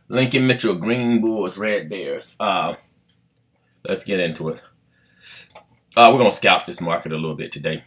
Lincoln Mitchell, Green Bulls, Red Bears. Let's get into it. We're gonna scalp this market a little bit today.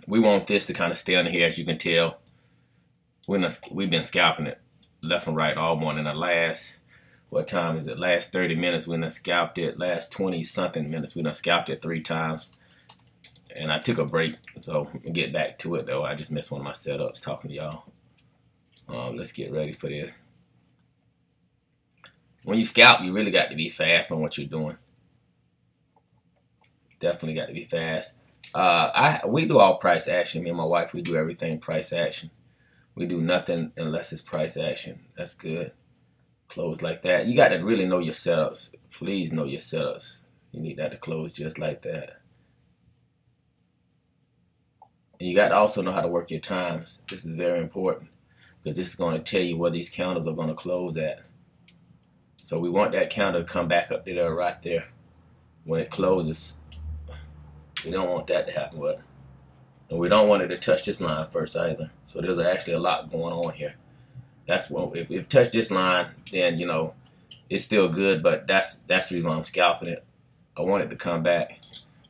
We want this to kind of stay under here, as you can tell. We've been scalping it left and right all morning. The last, what time is it? Last 30 minutes we done scalped it. Last 20 something minutes we done scalped it 3 times. And I took a break, so we'll get back to it though. I just missed one of my setups talking to y'all. Let's get ready for this. When you scalp, you really got to be fast on what you're doing. Definitely got to be fast. We do all price action. Me and my wife, we do everything price action. We do nothing unless it's price action. That's good. Close like that. You got to really know your setups. Please know your setups. You need that to close just like that. And you got to also know how to work your times. This is very important because this is going to tell you where these counters are going to close at. So we want that counter to come back up to there right there when it closes. We don't want that to happen, but and we don't want it to touch this line first either. So there's actually a lot going on here. That's what if it touched this line, then you know it's still good, but that's the reason why I'm scalping it. I want it to come back.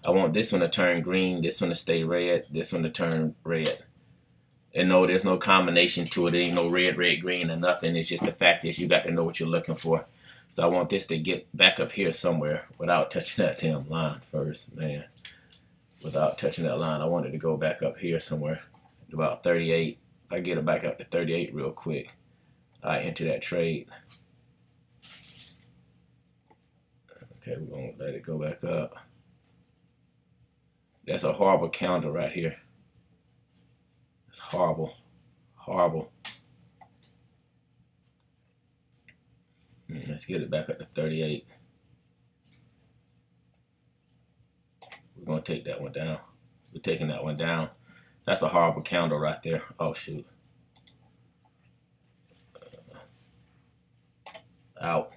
I want this one to turn green, this one to stay red, this one to turn red. And no, there's no combination to it. There ain't no red, red, green, or nothing. It's just the fact is you got to know what you're looking for. So I want this to get back up here somewhere without touching that damn line first, man. Without touching that line, I want it to go back up here somewhere, about 38. If I get it back up to 38 real quick, I enter that trade. Okay, we're going to let it go back up. That's a horrible counter right here. It's horrible. Horrible. Let's get it back up to 38. We're going to take that one down. We're taking that one down. That's a horrible counter right there. Oh, shoot. Out.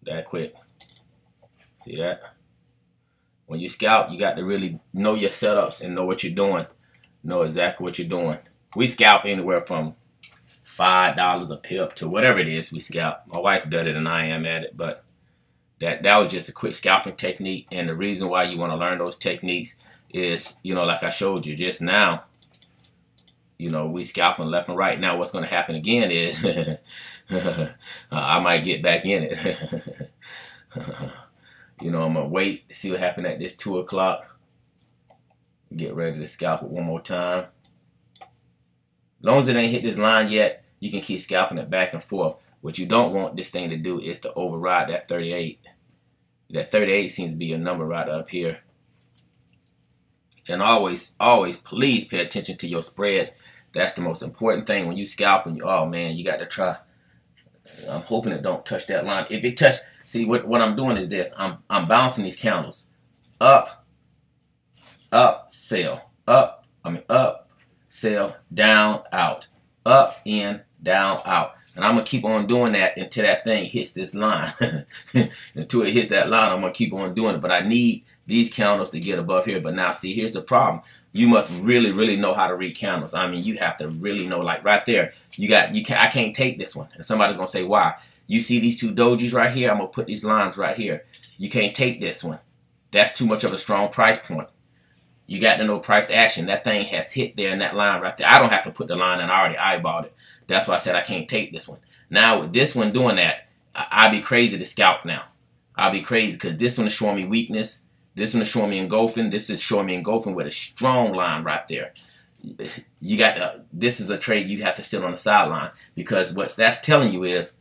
That quick. See that? When you scalp, you got to really know your setups and know what you're doing. Know exactly what you're doing. We scalp anywhere from $5 a pip to whatever it is we scalp. My wife's better than I am at it, but that was just a quick scalping technique. And the reason why you want to learn those techniques is, you know, like I showed you just now, you know, we scalping left and right. Now what's going to happen again is I might get back in it. You know, I'm going to wait to see what happened at this 2 o'clock. Get ready to scalp it one more time. As long as it ain't hit this line yet, you can keep scalping it back and forth. What you don't want this thing to do is to override that 38. That 38 seems to be a number right up here. And always, always, please pay attention to your spreads. That's the most important thing when you scalp. And oh man, you got to try. I'm hoping it don't touch that line. If it touch, see what I'm doing is this. I'm bouncing these candles up, up, sell, up. Up, sell, down, out, up, in, down, out. And I'm going to keep on doing that until that thing hits this line. Until it hits that line, I'm going to keep on doing it. But I need these candles to get above here. But now, see, here's the problem. You must really, really know how to read candles. I mean, you have to really know, like right there, I can't take this one. And somebody's going to say, why? You see these 2 dojis right here? I'm going to put these lines right here. You can't take this one. That's too much of a strong price point. You got to know price action. That thing has hit there in that line right there. I don't have to put the line in. I already eyeballed it. That's why I said I can't take this one. Now, with this one doing that, I'd be crazy to scalp now. I'll be crazy because this one is showing me weakness. This one is showing me engulfing. This is showing me engulfing with a strong line right there. You got to, this is a trade you have to sit on the sideline because what that's telling you is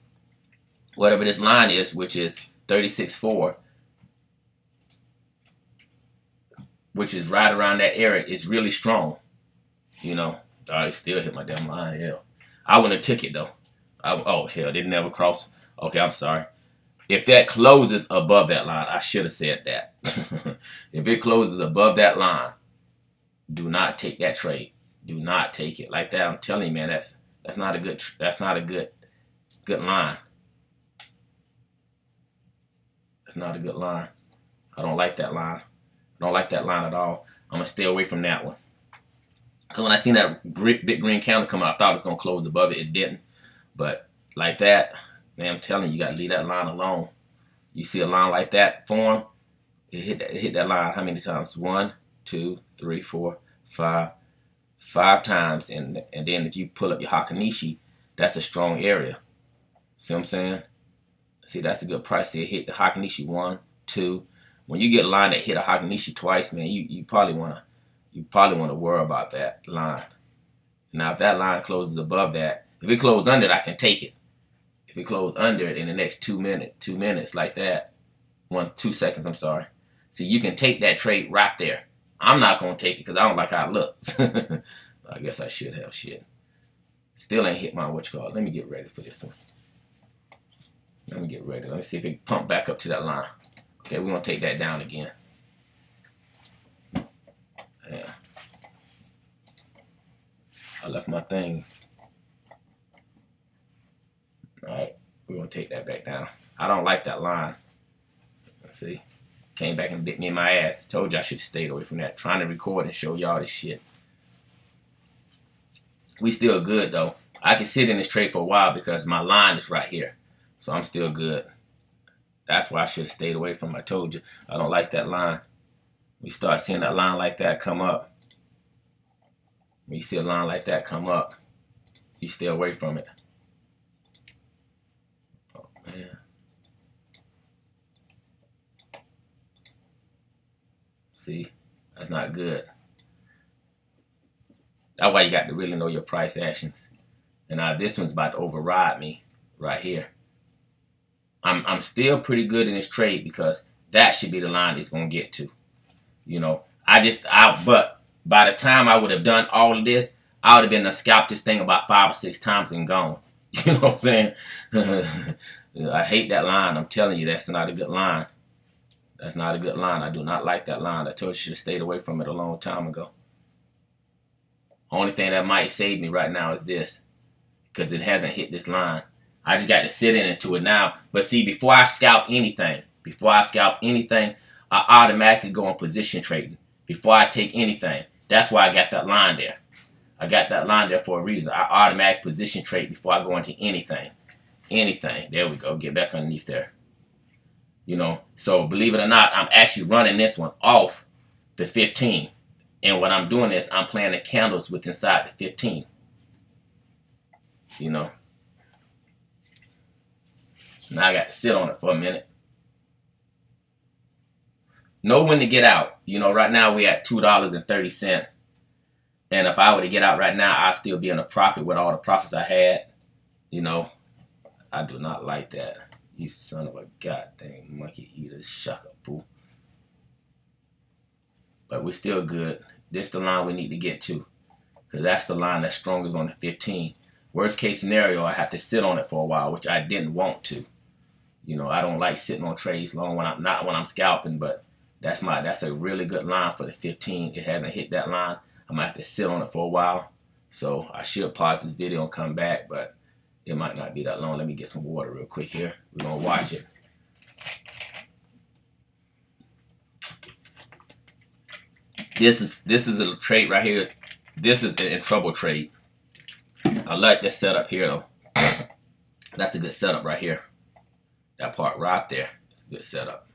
whatever this line is, which is 36.4, which is right around that area, is really strong. You know, I still hit my damn line. Hell, I wouldn't have took it though. Oh hell, they never cross. Okay, I'm sorry. If that closes above that line, I should have said that. If it closes above that line, do not take that trade. Do not take it like that. I'm telling you, man, that's not a good line. That's not a good line. I don't like that line. I don't like that line at all. I'm going to stay away from that one. Because when I seen that big green candle come out, I thought it was going to close above it. It didn't. But like that, man, I'm telling you, you got to leave that line alone. You see a line like that form, it hit that line how many times? 1, 2, 3, 4, 5. 5 times, and then if you pull up your Hakanishi, that's a strong area. See what I'm saying? See, that's a good price to hit the Hakanishi 1, 2. When you get a line that hit a Hakanishi twice, man, you probably wanna worry about that line. Now, if that line closes above that, if it closes under it, I can take it. If it closes under it in the next 2 minutes like that, 2 seconds, I'm sorry. See, you can take that trade right there. I'm not going to take it because I don't like how it looks. I guess I should have shit. Still ain't hit my whatchamacallit. Let me get ready for this one. Let me get ready. Let me see if it pump back up to that line. Okay, we're going to take that down again. Yeah. I left my thing. Alright, we're going to take that back down. I don't like that line. Let's see. Came back and bit me in my ass. Told you I should have stayed away from that. Trying to record and show y'all this shit. We still good though. I can sit in this trade for a while because my line is right here. So I'm still good. That's why I should have stayed away from it. I told you. I don't like that line. We start seeing that line like that come up. When you see a line like that come up, you stay away from it. Oh man. See, that's not good. That's why you got to really know your price actions. And now this one's about to override me right here. I'm still pretty good in this trade because that should be the line it's gonna get to. You know, but by the time I would have done all of this, I would have been to scalp this thing about 5 or 6 times and gone. You know what I'm saying? I hate that line. I'm telling you, that's not a good line. That's not a good line. I do not like that line. I told you I should have stayed away from it a long time ago. Only thing that might save me right now is this, because it hasn't hit this line. I just got to sit into it now. But see, before I scalp anything, I automatically go on position trading. Before I take anything. That's why I got that line there. I got that line there for a reason. I automatic position trade before I go into anything. Anything. There we go. Get back underneath there. You know, so believe it or not, I'm actually running this one off the 15. And what I'm doing is I'm playing the candles with inside the 15. You know. Now I got to sit on it for a minute. Know when to get out. You know, right now we're at $2.30. And if I were to get out right now, I'd still be in a profit with all the profits I had. You know, I do not like that. You son of a goddamn monkey eater, shaka poo. But we're still good. This is the line we need to get to. Because that's the line that's strongest on the 15. Worst case scenario, I have to sit on it for a while, which I didn't want to. You know, I don't like sitting on trades long when I'm scalping, but that's a really good line for the 15. It hasn't hit that line. I might have to sit on it for a while. So I should pause this video and come back, but it might not be that long. Let me get some water real quick here. We're gonna watch it. This is a trade right here. This is an in trouble trade. I like this setup here though. That's a good setup right here. That part right there. It's a good setup.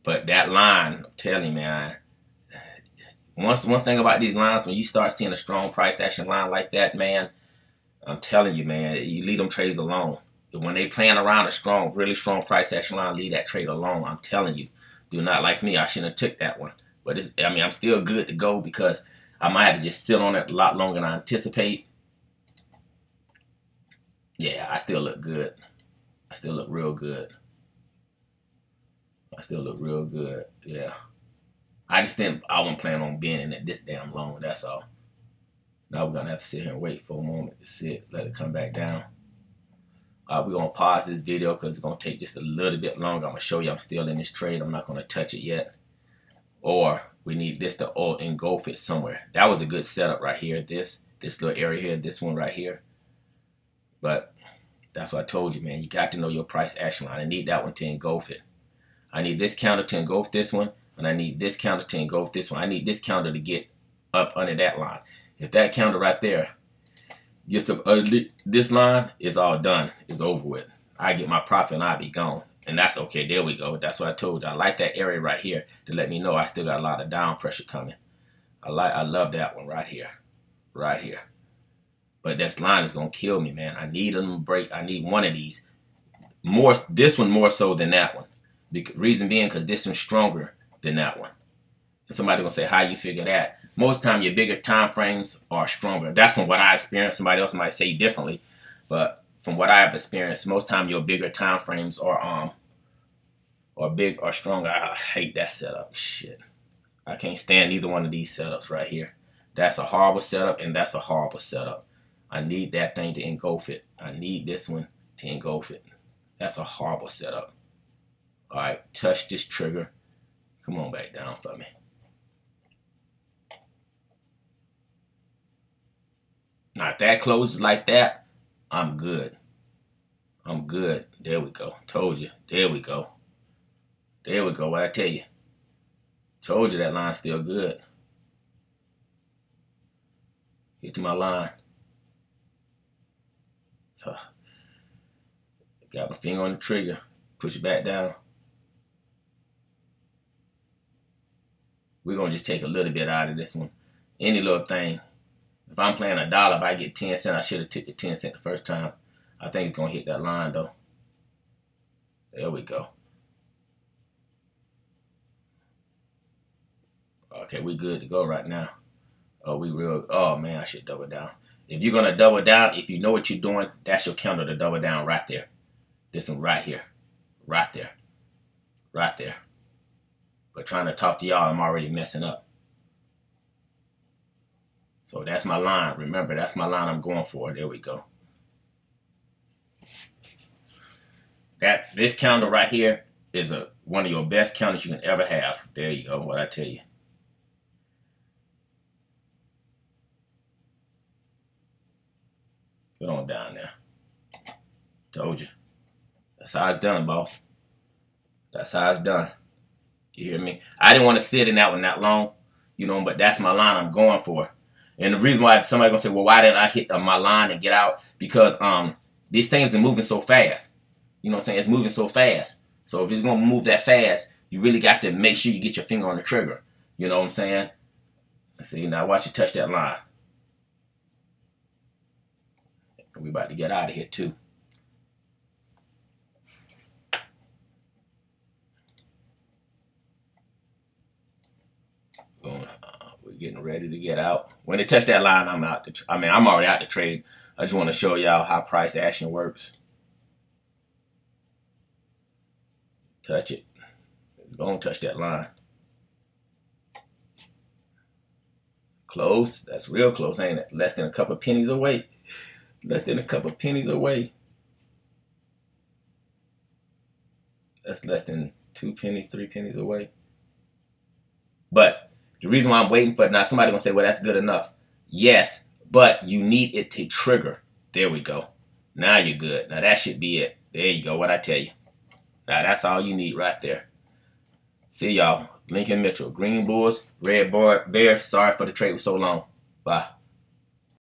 But that line, I'm telling you, man. One thing about these lines, when you start seeing a strong price action line like that, man, I'm telling you, man, you leave them trades alone. When they playing around a really strong price action line, leave that trade alone. I'm telling you. Do not like me. I shouldn't have took that one. But I'm still good to go because I might have to just sit on it a lot longer than I anticipate. Yeah, I still look good. I still look real good. Yeah. I wasn't planning on being in it this damn long, that's all. Now we're going to have to sit here and wait for a moment to sit, let it come back down. We're going to pause this video because it's going to take just a little bit longer. I'm going to show you I'm still in this trade. I'm not going to touch it yet. Or we need this to engulf it somewhere. That was a good setup right here. This little area here, this one right here. But that's what I told you, man. You got to know your price action line. I need that one to engulf it. I need this counter to engulf this one. And I need this counter to engulf this one. I need this counter to get up under that line. If that counter right there Just this line is all done. It's over with. I get my profit and I'll be gone. And that's okay. There we go. That's what I told you. I like that area right here to let me know I still got a lot of down pressure coming. I love that one right here. Right here. But this line is gonna kill me, man. I need them to break. I need one of these. This one more so than that one. Reason being because this one's stronger than that one. And somebody gonna say, how you figure that? Most time your bigger time frames are stronger. That's from what I experienced. Somebody else might say differently, but from what I have experienced, most time your bigger time frames are big or stronger. I hate that setup. Shit. I can't stand either one of these setups right here. That's a horrible setup and that's a horrible setup. I need that thing to engulf it. I need this one to engulf it. That's a horrible setup. All right, touch this trigger. Come on back down for me. Now, if that closes like that, I'm good. I'm good. There we go. Told you. There we go. There we go. What I tell you. Told you that line's still good. Get to my line. So, got my finger on the trigger. Push it back down. We're going to just take a little bit out of this one. Any little thing. If I'm playing $1, if I get 10 cents, I should have took the 10 cents the first time. I think it's going to hit that line, though. There we go. Okay, we good to go right now. Oh, man, I should double down. If you're going to double down, if you know what you're doing, that's your counter to double down right there. This one right here. Right there. Right there. But trying to talk to y'all, I'm already messing up. So that's my line. Remember, that's my line I'm going for. There we go. This counter right here is one of your best counters you can ever have. There you go, what I tell you. Get on down there. Told you. That's how it's done, boss. That's how it's done. You hear me? I didn't want to sit in that one that long, you know, but that's my line I'm going for. And the reason why somebody gonna say, well, why didn't I hit my line and get out? Because these things are moving so fast. You know what I'm saying? It's moving so fast. So if it's gonna move that fast, you really got to make sure you get your finger on the trigger. You know what I'm saying? See, now watch you touch that line. We about to get out of here too. We're getting ready to get out. When they touch that line, I'm out. I'm already out the trade. I just want to show y'all how price action works. Touch it. It's gonna touch that line. Close. That's real close, ain't it? Less than a couple pennies away. Less than a couple pennies away. That's less than 2 pennies, 3 pennies away. But the reason why I'm waiting for it now, somebody gonna say, well, that's good enough. Yes, but you need it to trigger. There we go. Now you're good. Now that should be it. There you go, what I tell you. Now that's all you need right there. See y'all. Lincoln Mitchell. Green Bulls, Red Bears. Sorry for the trade was so long. Bye.